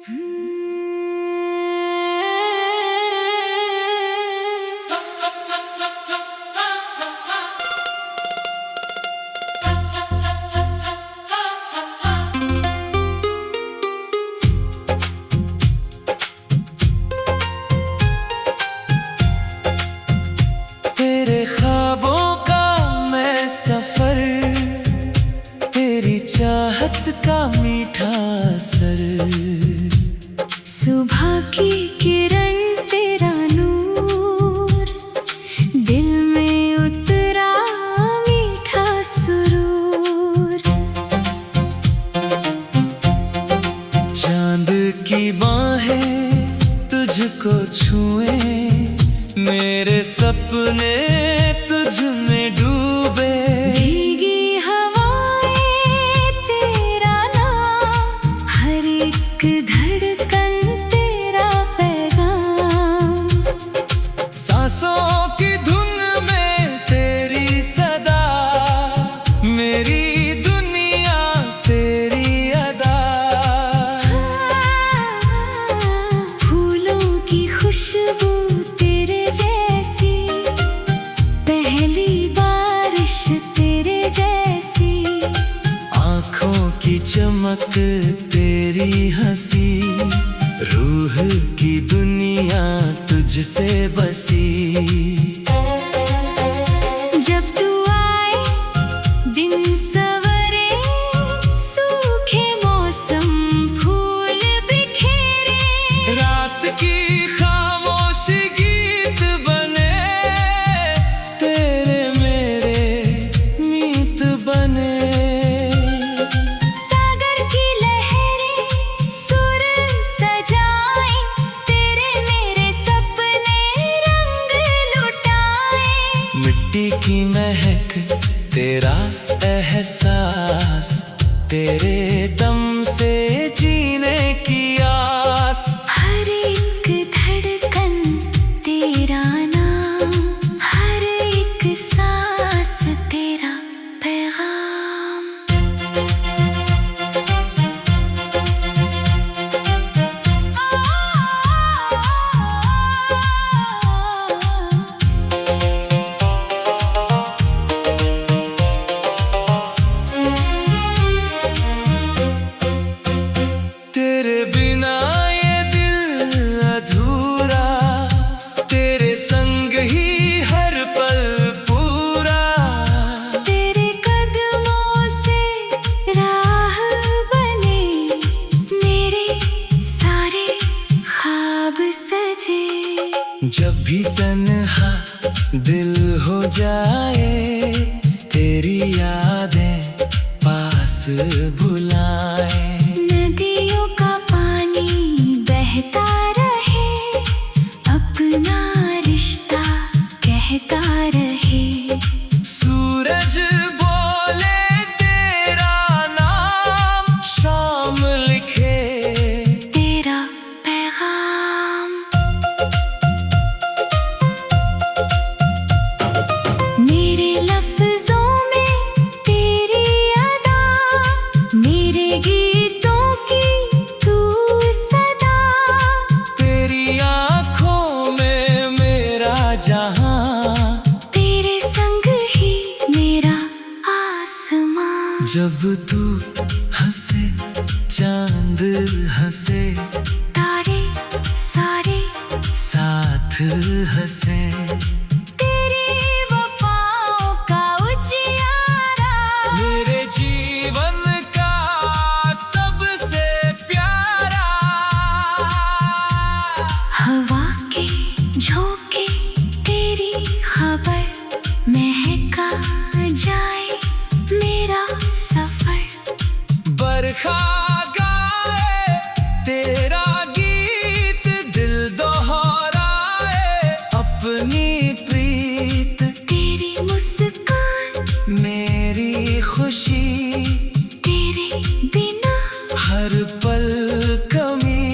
तेरे ख्वाबों का मैं सफर, तेरी चाहत का मीठा असर, सुबह की किरण तेरा नूर, दिल में उतरा मीठा सुरूर। चांद की बाहें तुझको छुए, मेरे सपने तुझ में डूबे। भीगी हवाएं तेरा नाम, हर एक धड़कन तेरा पैगाम। सांसों की धुन में तेरी सदा, मेरी दुनिया तेरी अदा। फूलों की खुशबू तेरे जैसी, पहली बारिश तेरे जैसी। आँखों की चमक तेरी हंसी, रूह की दुनिया तुझसे बसी। जब तू आए दिन सवरे, सूखे मौसम फूल बिखेरे। रात की खामोश गीत बने, तेरे मेरे मीत बने। सागर की लहरें सुर सजाए, तेरे मेरे सपने रंग लुटाए। मिट्टी की महक तेरा एहसास, तेरे दम से जीने की आस। हर एक धड़कन तेरा नाम, हर एक सांस तेरा पैगाम। तेरे बिना ये दिल अधूरा, तेरे संग ही हर पल पूरा। तेरे कदमों से राह बने, मेरे सारे ख्वाब सजे। जब भी तन्हा दिल हो जाए, तेरी यादें पास बुलाए। नदियों का पानी बहता रहे, अपना रिश्ता कहता रहे। सूरज बोले तेरा नाम, शाम लिखे तेरा पैगाम। मेरे लफ्जों में तेरी अदा, मेरे गीतों की तू सदा। तेरी आँखों में मेरा जहां, तेरे संग ही मेरा आसमां। जब तू हंसे चांद हंसे, तारे सारे साथ हंसे। तेरी वफाओं का उजियारा, मेरे जीवन का सबसे प्यारा। हवा के झोंके तेरी खबर, महका जाए मेरा सफर। बरखा गाए तेरा गीत, दिल दोहराए अपनी प्रीत। तेरी मुस्कान मेरी खुशी, तेरे बिना हर पल कमी।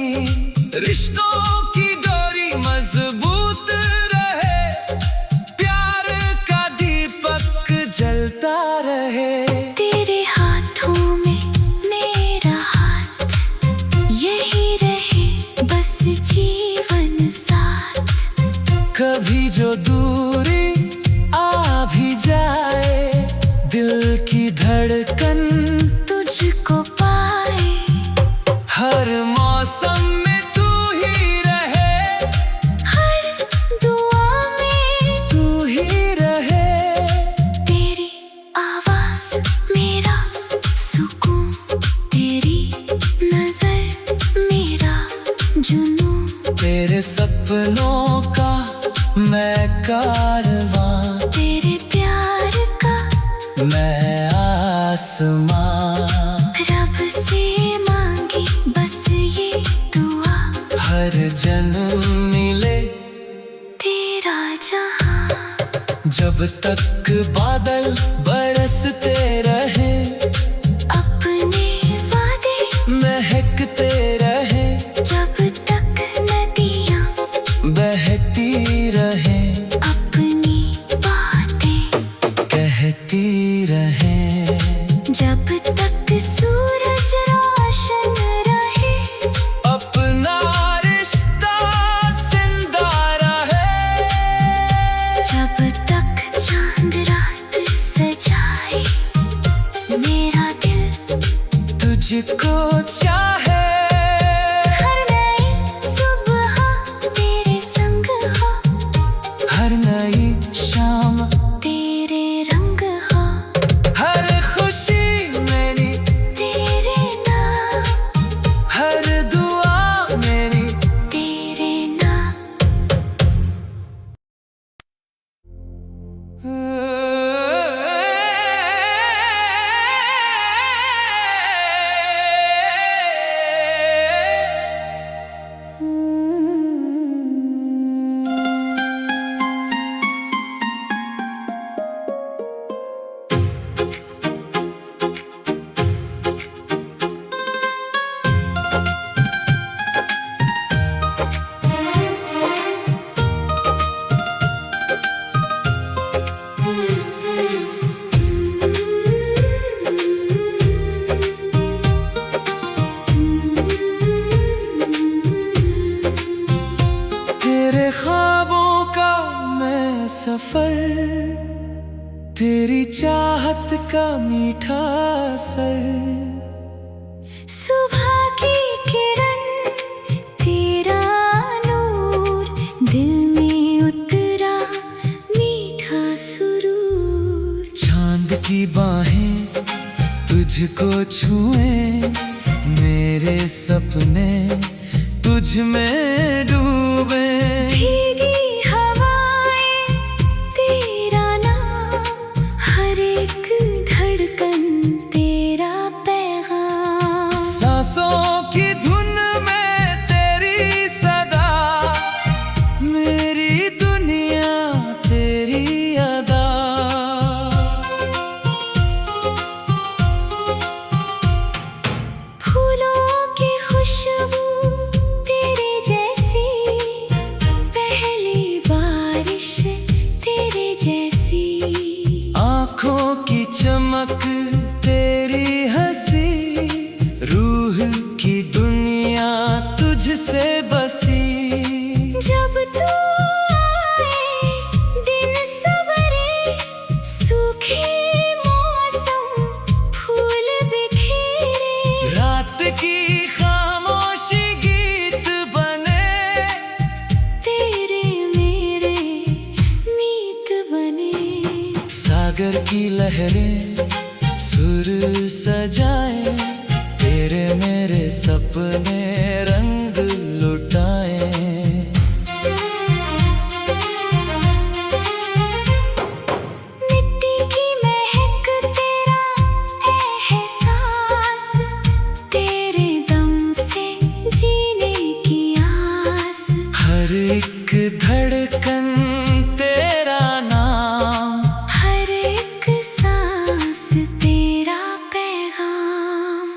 रिश्तों की डोरी मजबूत रहे, प्यार का दीपक जलता रहे। तेरे हाथों में मेरा हाथ, यही रहे। हर मौसम में तू ही रहे, हर दुआ में तू ही रहे। तेरी आवाज मेरा सुकून, तेरी नजर मेरा जुनून। तेरे सपनों का मैं कारवां, तेरे प्यार का मैं आसमां। रब से मांगी बस ये दुआ, हर जन्म मिले तेरा जहां। जब तक बादल बरसते रहे, अपने वादे महकते रहे, जब तक नदियां बहती रहे, अपनी बातें कहती रहे। जब तक सूरज रोशन रहे, अपना रिश्ता जिंदा रहे। जब तक चांद रात सजाए, मेरा दिल तुझको चाहे। हर नई सुबह तेरे संग हो, हर नई शाम तेरे रंग हो। हर खुशी मेरी तेरे नाम, हर दुआ मेरी तेरे नाम। तेरे ख्वाबों का मैं सफर, तेरी चाहत का मीठा असर। सुबह की किरण तेरा नूर, दिल में उतरा मीठा सुरूर। चांद की बाहें तुझको छुए, मेरे सपने तुझ में डूबे। भीगी हवाएं तेरा नाम, हर एक धड़कन तेरा पैगाम। सांसों की धुन में तेरी सदा, मेरी दुनिया तेरी अदा। फूलों की खुशबू तेरे जैसी, पहली बारिश तेरे जैसी। आँखों की चमक तेरी हंसी, रूह की दुनिया तुझसे बसी। जब तू आए दिन सवरे, सूखे मौसम फूल बिखेरे। रात की खामोशी गीत बने, तेरे मेरे मीत बने। सागर की लहरें सुर सजाए, तेरे मेरे सपने रंग लुटाए। मिट्टी की महक तेरा एहसास, तेरे दम से जीने की आस। हर एक धड़कन तेरा नाम, हर एक सांस तेरा पैगाम।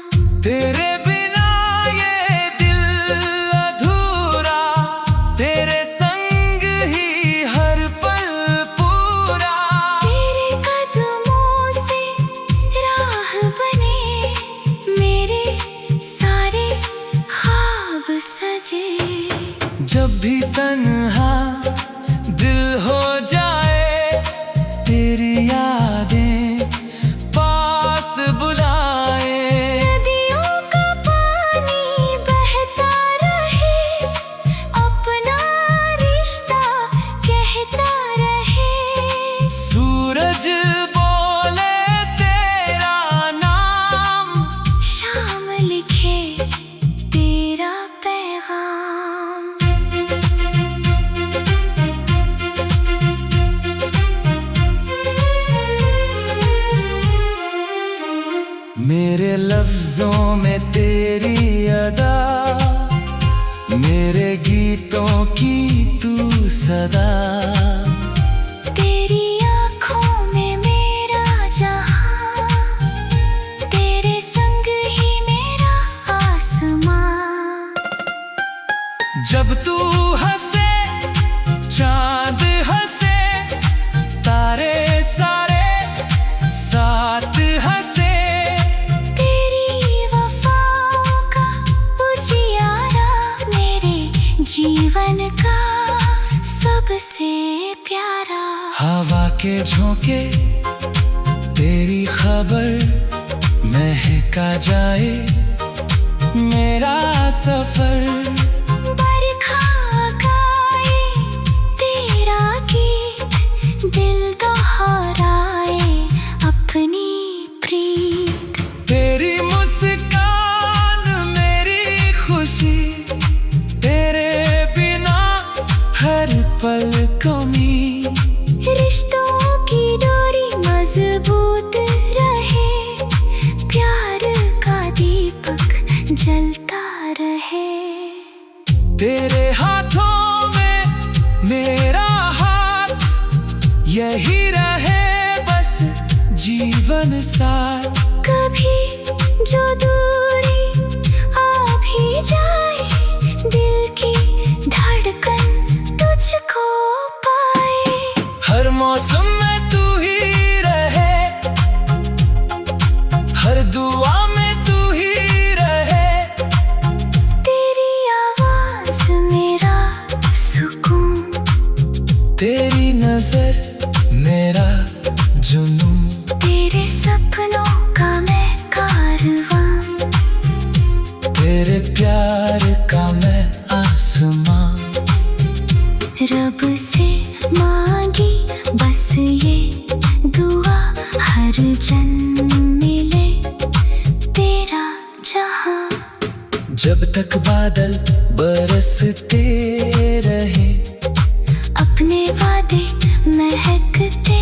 तेरे बिना ये दिल अधूरा, तेरे संग ही हर पल पूरा। तेरे कदमों से राह बने, मेरे सारे ख्वाब सजे। जब भी तन्हा दिल हो जाए, तेरी यादें पास बुलाए। नदियों का पानी लफ्जों में तेरी अदा, मेरे गीतों की तू सदा। तेरी आँखों में मेरा जहां, तेरे संग ही मेरा आसमां। जब तू हंसे चांद हंसे, तारे सारे साथ हंसे। तेरी वफाओं का उजियारा मेरे जीवन का सबसे प्यारा। हवा के झोंके तेरी खबर, महका जाए मेरा सफर। बरखा गाए तेरा गीत, दिल दोहराए अपनी प्रीत। तेरी मुस्कान मेरी खुशी, तेरे बिना हर पल कमी। रिश्तों की डोरी मजबूत रहे, प्यार का दीपक जलता रहे। तेरे हाथों में मेरा हाथ, यही रहे बस जीवन साथ। कभी जो दूरी आ भी जाए, दिल की धड़कन तुझको पाए। हर मौसम में तू ही रहे, हर दुआ में तू ही रहे। तेरी आवाज मेरा सुकून, तेरी नजर मेरा जुनून। तेरे सपनों का मैं कारवां, तेरे प्यार का मैं आसमां। रब से मांगी बस ये दुआ, हर जन्म मिले तेरा जहां। जब तक बादल बरसते रहे, अपने वादे महकते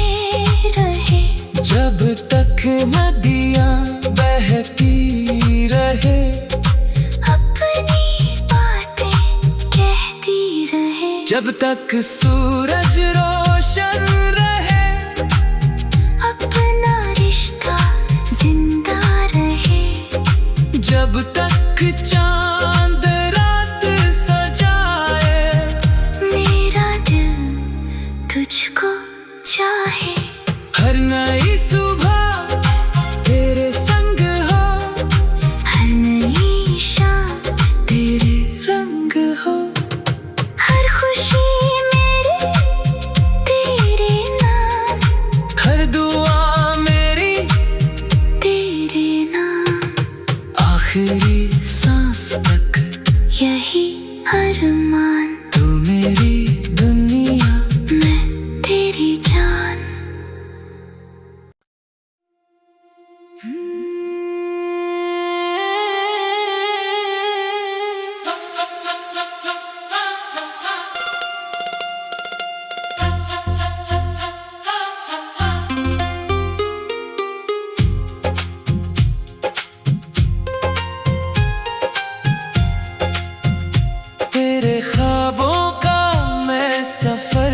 रहे। जब तक नदियां बहती रहे, अपनी बातें कहती रहे। जब तक सूरज रोशन रहे, अपना रिश्ता जिंदा रहे। जब तक चांद रात सजाए, मेरा दिल तुझको चाहे। हर नई सुबह तेरे संग हो, हर नई शाम तेरे रंग हो। हर खुशी मेरी तेरे नाम, हर दुआ मेरी तेरे नाम। आखिरी सांस तक यही अरमान, तू मेरी दुनिया। मैं तेरी जान। तेरे ख्वाबों का मैं सफर,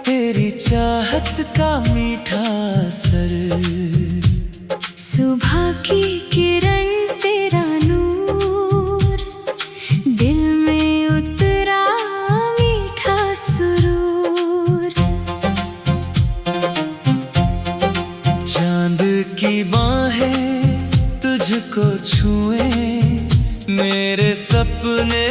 तेरी चाहत का मीठा असर। सुबह की किरण तेरा नूर, दिल में उतरा मीठा सुरूर। चांद की बाहें तुझको छुए, मेरे सपने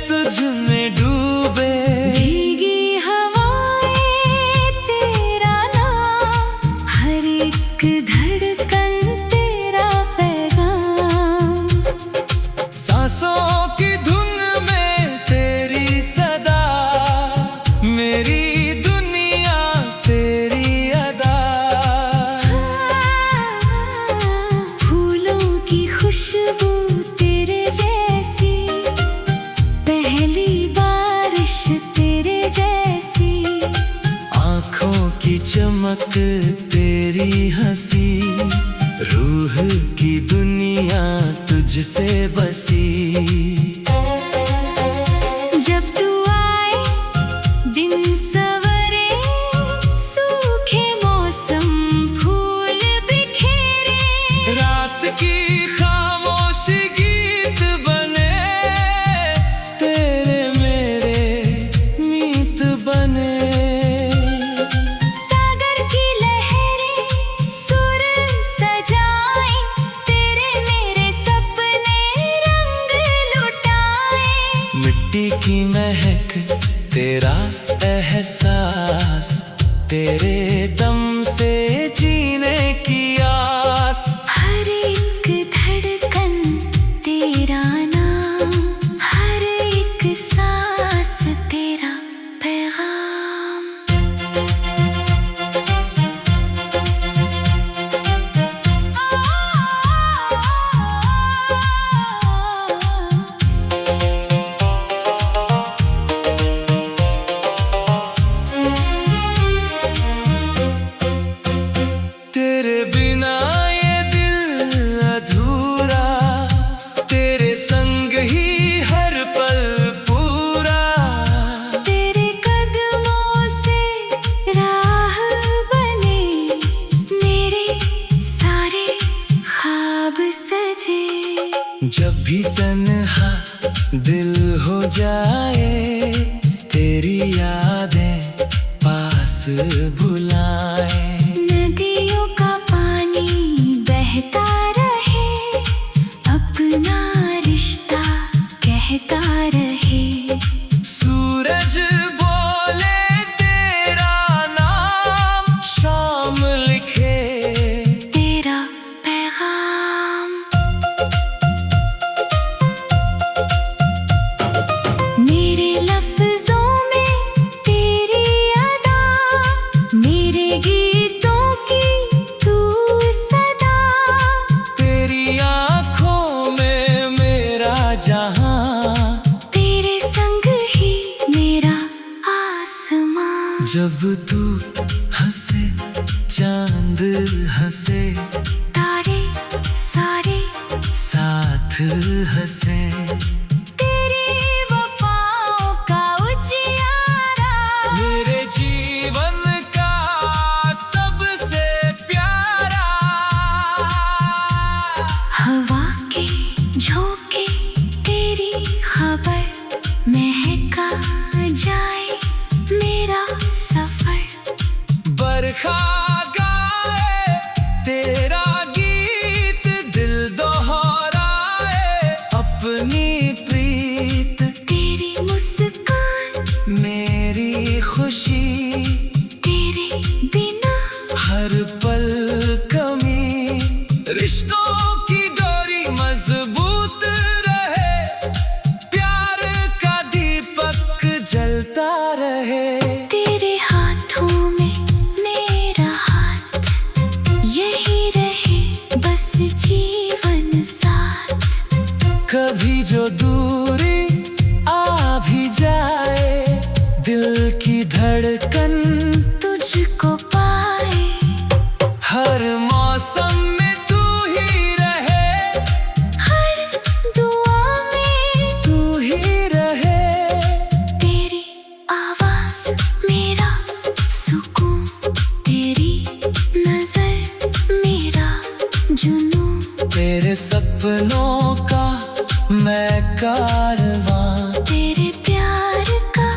तुझ में डूबे। भीगी हवाएं तेरा नाम, हर एक धड़कन तेरा पैगाम। सांसों की धुन में तेरी सदा, मेरी दुनिया तेरी अदा। फूलों की खुशबू तेरे जैसी, पहली बारिश तेरे जैसी। आँखों चमक तेरी हंसी, रूह की दुनिया बसी। जब तू आए दिन सवरे, सूखे मौसम फूल बिखेरे, रात की खामोश गीत बने, तेरे मेरे मीत बने। सागर की लहरें सुर सजाए, तेरे मेरे सपने रंग लुटाए। मिट्टी की महक तेरा एहसास, तेरे दम से जीने की आस। हर एक धड़कन तेरा नाम, हर एक सांस तेरा पैगाम। तेरे बिना ये दिल अधूरा, तेरे संग ही हर पल पूरा। तेरे कदमों से राह बने, मेरे सारे ख्वाब सजे। जब भी तन्हा दिल हो जाए, तेरी यादें पास बुलाए। नदियों का पानी बहता रहे, अपना रिश्ता कहता रहे। सूरज बोले तेरा नाम, शाम लिखे तेरा पैगाम। मेरे लफ्जों में तेरी अदा, मेरे गीतों की तू सदा। तेरी आँखों में मेरा जहां, तेरे संग ही मेरा आसमां। जब तू हंसे चांद हंसे, तारे सारे साथ हंसे। तेरी वफाओं का उजियारा, मेरे जीवन का सबसे प्यारा। हवा के झोंके तेरी खबर, महका जाए मेरा सफर। बरखा गाए तेरा गीत, दिल दोहराए अपनी प्रीत। तेरी मुस्कान मेरी खुशी, तेरे बिना हर पल कमी। रिश्तों की डोरी मजबूत रहे, प्यार का दीपक जलता रहे। तेरे हाथों में मेरा हाथ, यही रहे बस जीवन साथ। कभी जो दूरी आ भी जाए, दिल की धड़कन तुझको पाए। हर मौसम में तू ही रहे, हर दुआ में तू ही रहे। तेरी आवाज मेरा सुकून, तेरी नजर मेरा जुनून। तेरे सपनों का मैं कारवां, तेरे प्यार का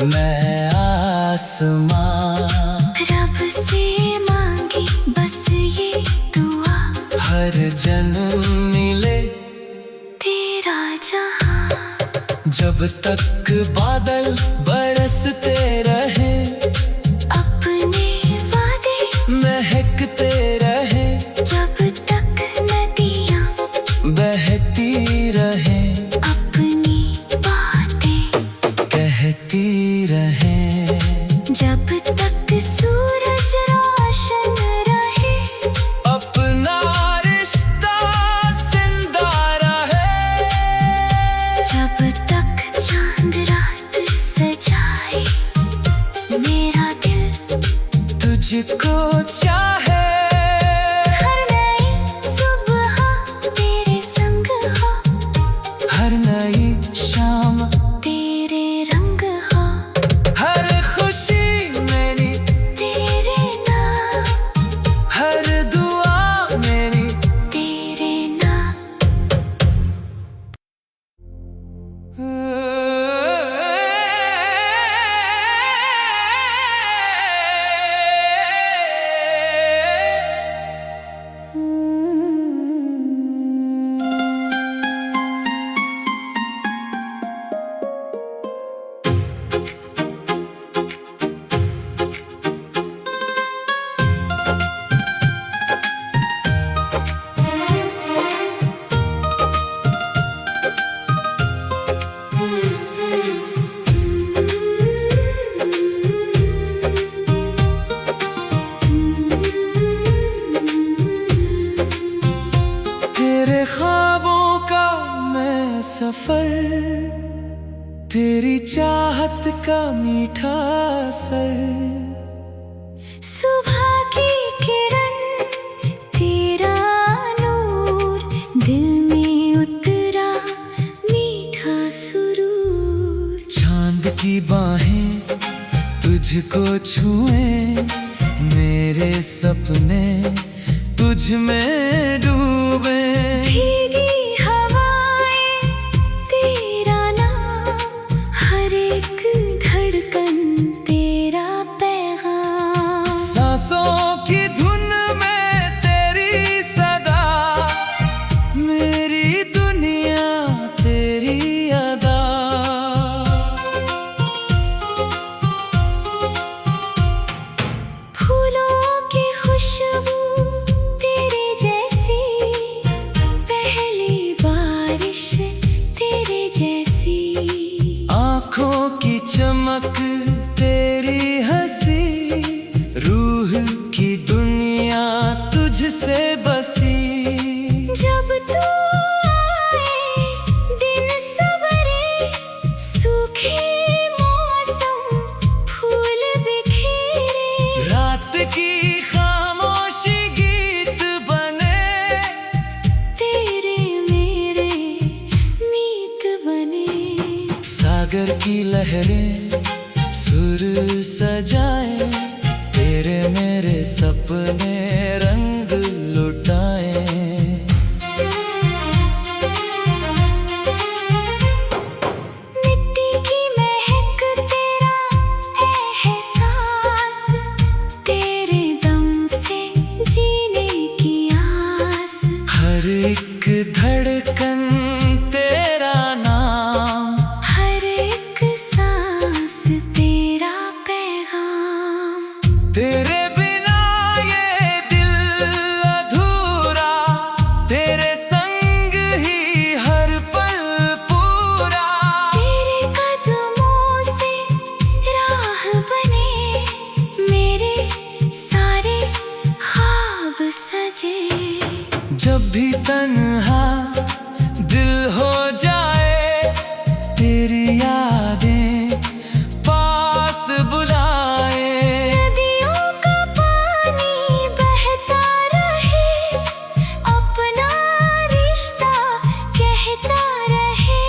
मैं आसमां। रब से मांगी बस ये दुआ, हर जन्म मिले तेरा जहां। जब तक बादल बरसते रहे, अपने वादे महकते रहे। जब तक नदियां बहती रहे, अपनी बातें कहती रहे। जब तक सूरज रोशन रहे, अपना रिश्ता जिंदा रहे। जब तक चांद रात सजाए, मेरा दिल तुझको चाहे। हर नई सुबह तेरे संग हो, सफर, तेरी चाहत का मीठा असर। सुबह की किरण तेरा नूर, दिल में उतरा मीठा सुरूर। चांद की बाहें तुझको छुएं, मेरे सपने तुझ में डूबे। भीगी हवाएं तेरा नाम, हर एक धड़कन तेरा पैगाम। सांसों की धुन में तेरी सदा, मेरी दुनिया तेरी अदा। फूलों की खुशबू तेरे जैसी, पहली बारिश तेरे जैसी। आँखों की चमक तेरी हंसी, रूह की दुनिया तुझसे बसी। जब तू आए दिन सवरे, सूखे मौसम फूल बिखेरे। रात की खामोशी गीत बने, तेरे मेरे मीत बने। सागर की लहरें सुर सजाए, तेरे मेरे सपने रंग लुटाए। मिट्टी की महक तेरा एहसास, तेरे दम से जीने की आस। हर एक धड़कन तेरा नाम, हर एक सांस तेरा पैगाम। तेरे बिना ये दिल अधूरा, तेरे संग ही हर पल पूरा। तेरे कदमों से राह बने, मेरे सारे ख्वाब सजे। जब भी तन्हा दिल हो जाए, तेरी यादें पास बुलाए। नदियों का पानी बहता रहे, अपना रिश्ता कहता रहे।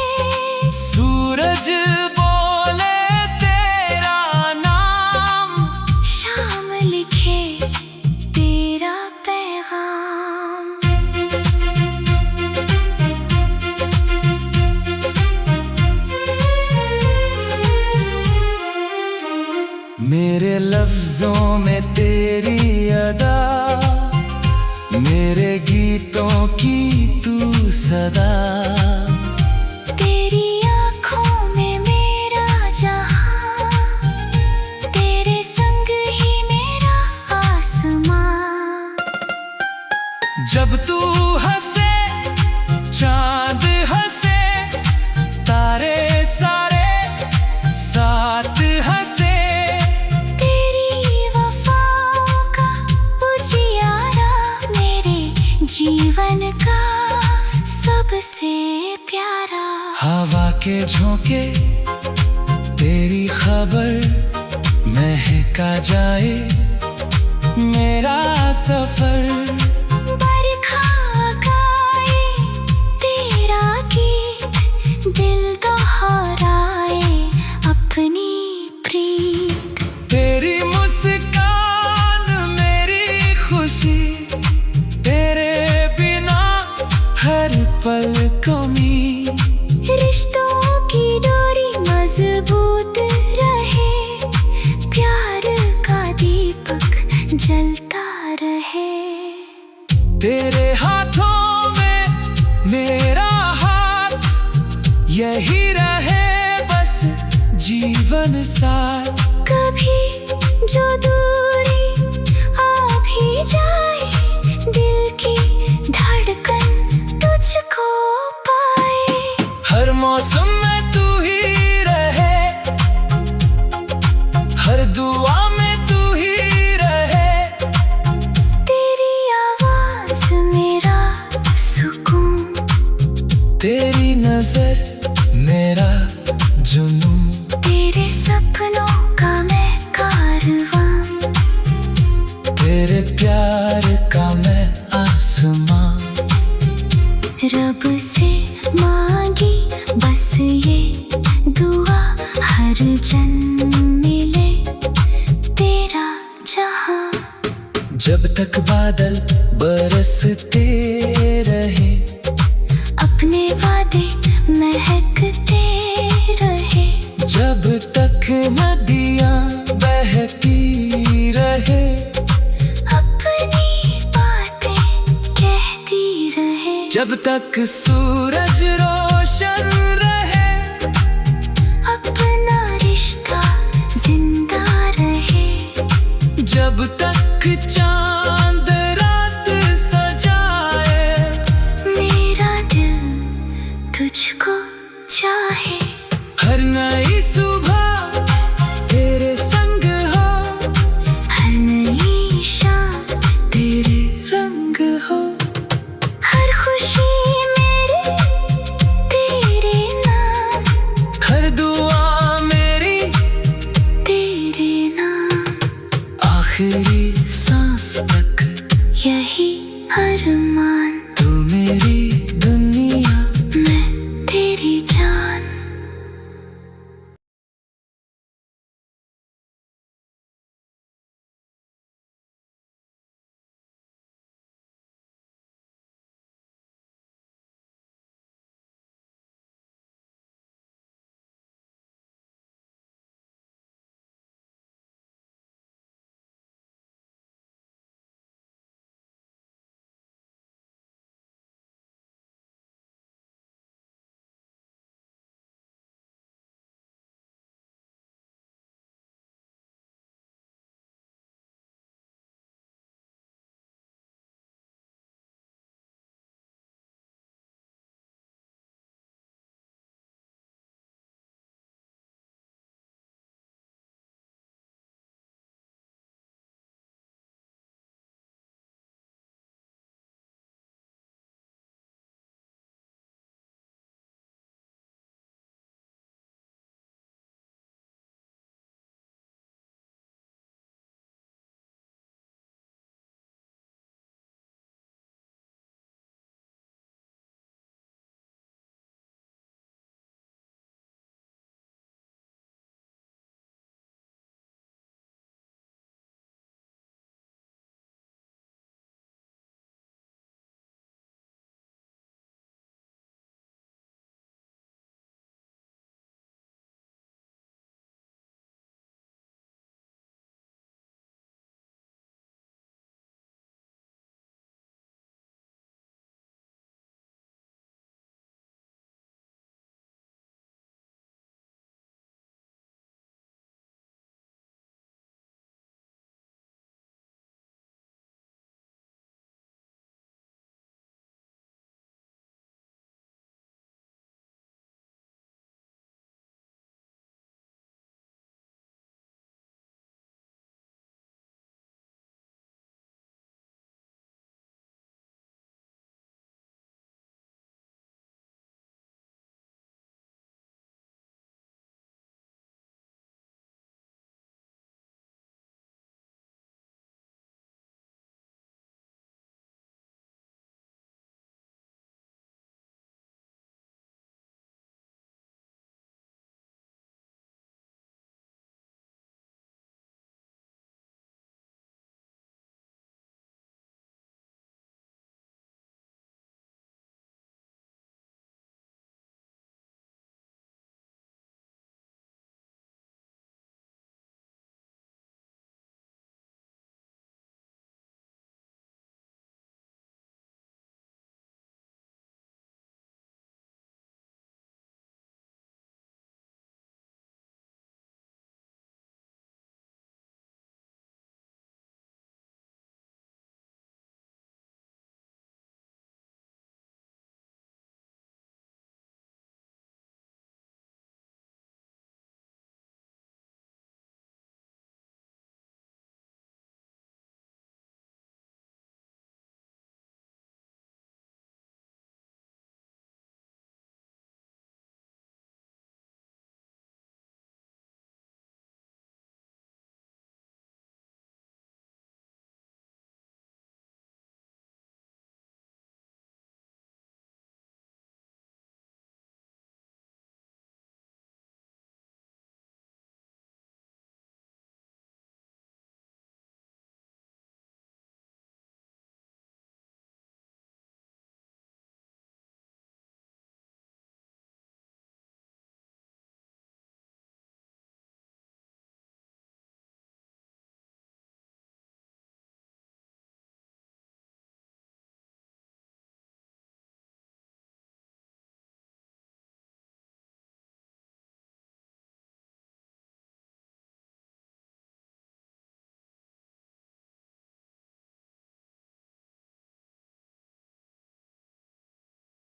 सूरज बोले तेरा नाम, शाम लिखे तेरा पैगाम। मेरे लफ्जों में तेरी अदा, मेरे गीतों की तू सदा। तेरी आँखों में मेरा जहां, तेरे संग ही मेरा आसमां। जब तू हंसे चांद हंसे, तारे सारे साथ हंसे। तेरी वफाओं का उजियारा, मेरे जीवन का सबसे प्यारा। हवा के झोंके तेरी खबर, महका जाए मेरा सफर। बरखा गाए तेरा गीत, दिल दोहराए अपनी प्रीत। तेरी मुस्कान मेरी खुशी, तेरे बिना हर पल कमी। रिश्तों की डोरी मजबूत रहे, प्यार का दीपक जलता रहे। तेरे हाथों में मेरा हाथ, यही रहे बस जीवन साथ। कभी जो दूरी आ भी जाए, दिल की धड़कन तुझको पाए। हर मौसम में तू ही रहे, हर दुआ में तू ही रहे। तेरी आवाज मेरा सुकून, तेरी नजर मेरा जुनून, तेरे सपनों का मैं कारवां, तेरे प्यार का मैं आसमां। रब से मांगी बस ये दुआ, हर जन्म मिले तेरा जहां। जब तक बादल बरसते रहे, अपने वादे महकते रहे, जब तक नदियां बहती रहे, अपनी बातें कहती रहे, जब तक सूरज रोशन रहे, अपना रिश्ता जिंदा रहे, जब तक चांद रात सजाए, मेरा दिल तुझको चाहे। हर नई